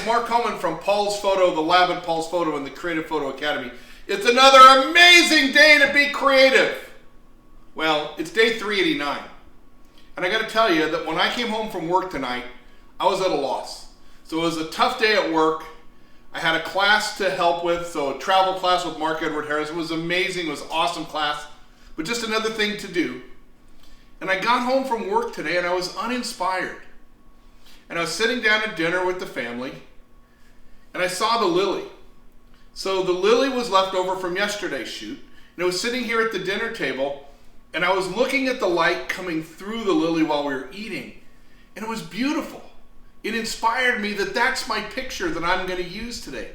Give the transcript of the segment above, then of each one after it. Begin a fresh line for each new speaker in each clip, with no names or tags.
Mark Homan from Paul's Photo, the lab at Paul's Photo and the Creative Photo Academy. It's another amazing day to be creative. Well, it's day 389. And I got to tell you that when I came home from work tonight, I was at a loss. So it was a tough day at work. I had a class to help with, so a travel class with Mark Edward Harris. It was amazing. It was an awesome class, but just another thing to do. And I got home from work today and I was uninspired. And I was sitting down at dinner with the family and I saw the Lilly. So the Lilly was left over from yesterday's shoot, and it was sitting here at the dinner table, and I was looking at the light coming through the Lilly while we were eating, and it was beautiful. It inspired me that that's my picture that I'm going to use today.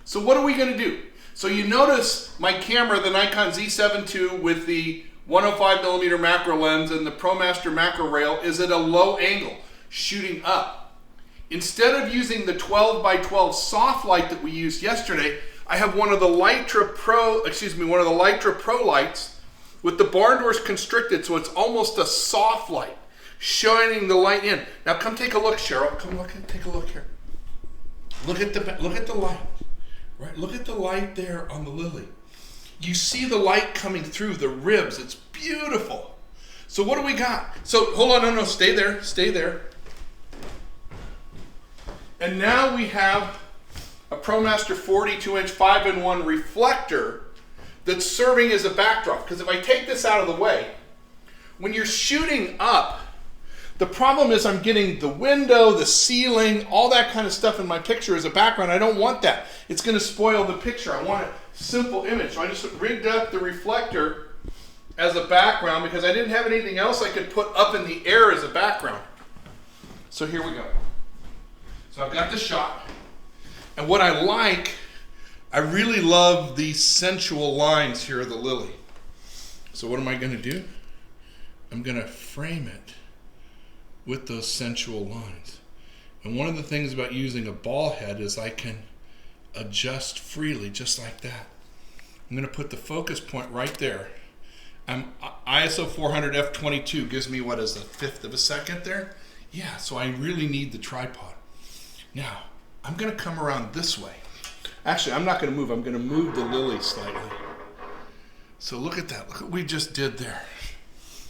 So what are we going to do? So you notice my camera, the Nikon Z7 II with the 105mm macro lens and the ProMaster macro rail is at a low angle, shooting up. Instead of using the 12x12 soft light that we used yesterday, I have one of the Lytra Pro lights with the barn doors constricted, so it's almost a soft light, shining the light in. Now come take a look, Cheryl. Come look and take a look here. Look at the light. Right? Look at the light there on the Lilly. You see the light coming through the ribs. It's beautiful. So what do we got? So hold on, no, stay there, stay there. And now we have a ProMaster 42-inch 5-in-1 reflector that's serving as a backdrop. Because if I take this out of the way, when you're shooting up, the problem is I'm getting the window, the ceiling, all that kind of stuff in my picture as a background. I don't want that. It's going to spoil the picture. I want a simple image. So I just rigged up the reflector as a background because I didn't have anything else I could put up in the air as a background. So here we go. So I've got the shot. And what I really love these sensual lines here of the Lilly. So what am I going to do? I'm going to frame it with those sensual lines. And one of the things about using a ball head is I can adjust freely, just like that. I'm going to put the focus point right there. ISO 400 f22 gives me, what is a 1/5 of a second there? Yeah, so I really need the tripod. Now, I'm going to come around this way. Actually, I'm not going to move. I'm going to move the Lilly slightly. So look at that. Look what we just did there.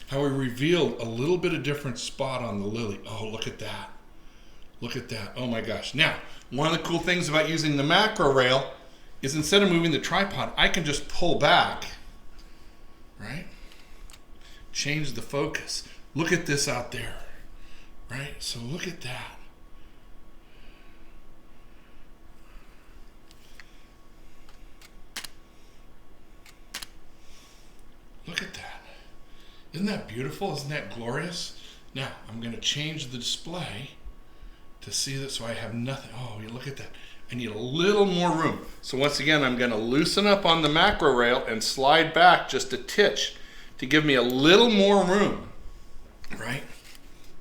How we revealed a little bit of different spot on the Lilly. Oh, look at that. Look at that. Oh my gosh. Now, one of the cool things about using the macro rail is instead of moving the tripod, I can just pull back, right? Change the focus. Look at this out there, right? So look at that. Look at that. Isn't that beautiful? Isn't that glorious? Now, I'm going to change the display to see that so I have nothing. Oh, you look at that. I need a little more room. So once again, I'm going to loosen up on the macro rail and slide back just a titch to give me a little more room, right?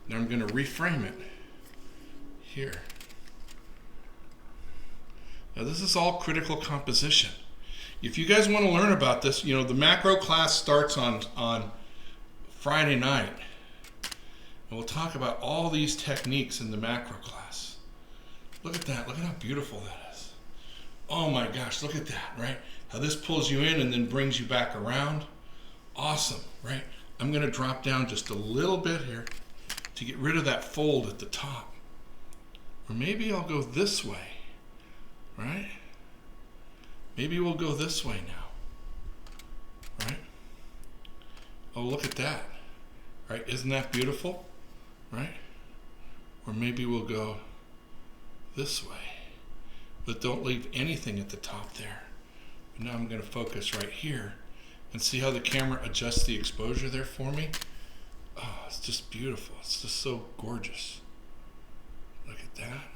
Then I'm going to reframe it here. Now this is all critical composition. If you guys want to learn about this, you know, the macro class starts on Friday night. And we'll talk about all these techniques in the macro class. Look at that. Look at how beautiful that is. Oh my gosh, look at that, right? How this pulls you in and then brings you back around. Awesome, right? I'm going to drop down just a little bit here to get rid of that fold at the top. Or maybe I'll go this way, right? Maybe we'll go this way now, right? Oh, look at that, right? Isn't that beautiful, right? Or maybe we'll go this way, but don't leave anything at the top there. But now I'm going to focus right here and see how the camera adjusts the exposure there for me. Oh, it's just beautiful. It's just so gorgeous. Look at that,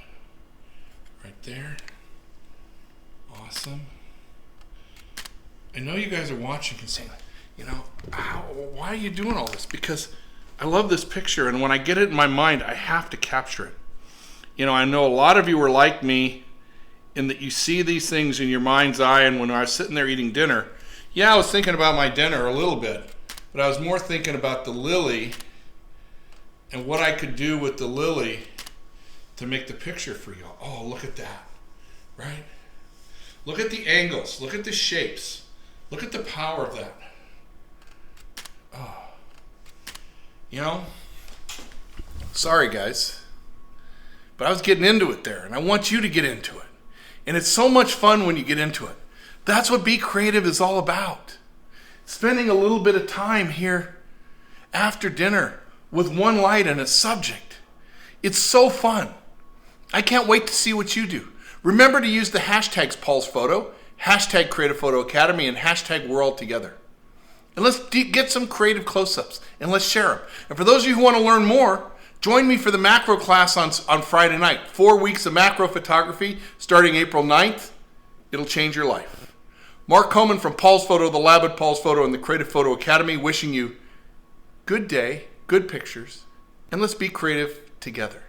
right there. Awesome. I know you guys are watching and saying, you know, why are you doing all this? Because I love this picture, and when I get it in my mind, I have to capture it. You know, I know a lot of you are like me in that you see these things in your mind's eye, and when I was sitting there eating dinner, yeah, I was thinking about my dinner a little bit, but I was more thinking about the Lilly and what I could do with the Lilly to make the picture for you. Oh, look at that, right? Look at the angles. Look at the shapes. Look at the power of that. Oh. You know, sorry guys, but I was getting into it there, and I want you to get into it. And it's so much fun when you get into it. That's what Be Creative is all about. Spending a little bit of time here after dinner with one light and a subject. It's so fun. I can't wait to see what you do. Remember to use the hashtags Paul's Photo, hashtag Creative Photo Academy, and hashtag We're All Together. And let's get some creative close-ups, and let's share them. And for those of you who want to learn more, join me for the macro class on Friday night. 4 weeks of macro photography starting April 9th. It'll change your life. Mark Coleman from Paul's Photo, the lab at Paul's Photo, and the Creative Photo Academy, wishing you good day, good pictures, and let's be creative together.